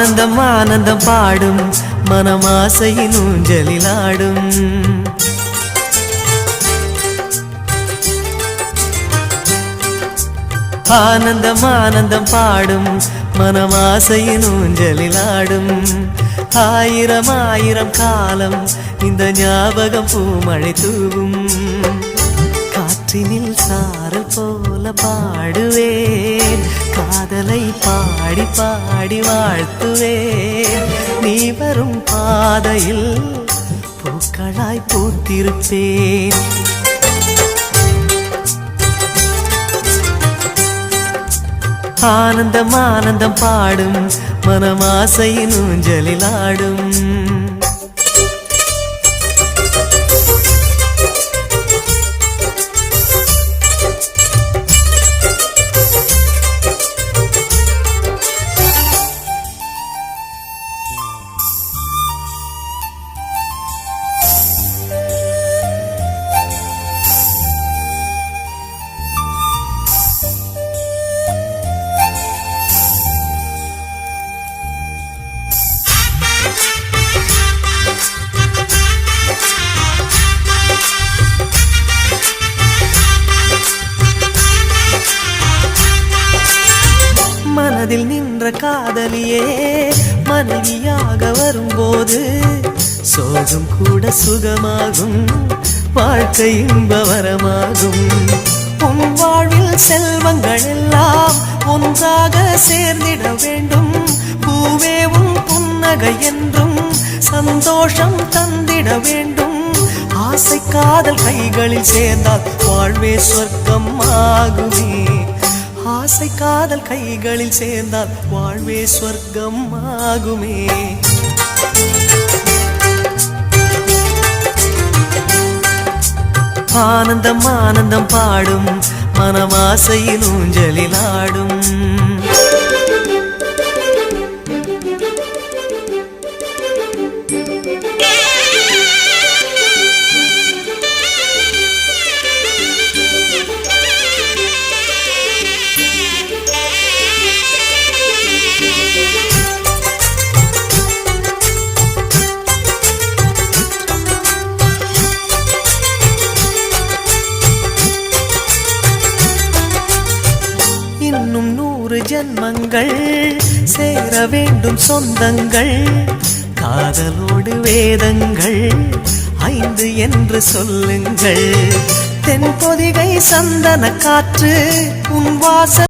ஆனந்தம் ஆனந்தம் பாடும் மனமாசையின் ஊஞ்சலிலாடும். ஆனந்தம் ஆனந்தம் பாடும் மனமாசையின் ஊஞ்சலிலாடும். ஆயிரம் ஆயிரம் காலம் இந்த ஞாபகம் பூமழை தூவும். காற்றினில் சாரல் போல பாடுவேன், காதலை பாடி பாடி வாழ்த்துவேன். நீ வரும் பாதையில் பூக்களாய் பூத்திருப்பேன். ஆனந்தம் ஆனந்தம் பாடும் மனமாசையின் ஊஞ்சலிலாடும். மனதில் நின்ற காதலியே மனைவியாக வரும்போது சோகம் கூட சுகமாகும், வாழ்க்கை இன்பவரமாகும். உன் வாழ்வில் செல்வங்கள் எல்லாம் ஒன்றாக சேர்ந்திட வேண்டும். பூவே உன் புன்னகை என்றும் சந்தோஷம் தந்திட வேண்டும். ஆசை காதல் கைகளில் சேர்ந்தால் வாழ்வே சொர்க்கம் ஆகுமே. ஆசை காதல் கைகளில் சேர்ந்தால் வாழ்வே சொர்க்கம் ஆகுமே. ஆனந்தம் ஆனந்தம் பாடும் மனமாசையின் ஊஞ்சலிலாடும். இன்னும் 100 ஜன்மங்கள் சேர வேண்டும் சொந்தங்கள். காதலோடு வேதங்கள் 5 என்று சொல்லுங்கள். தென்பொதிகை சந்தன காற்று உன் வாச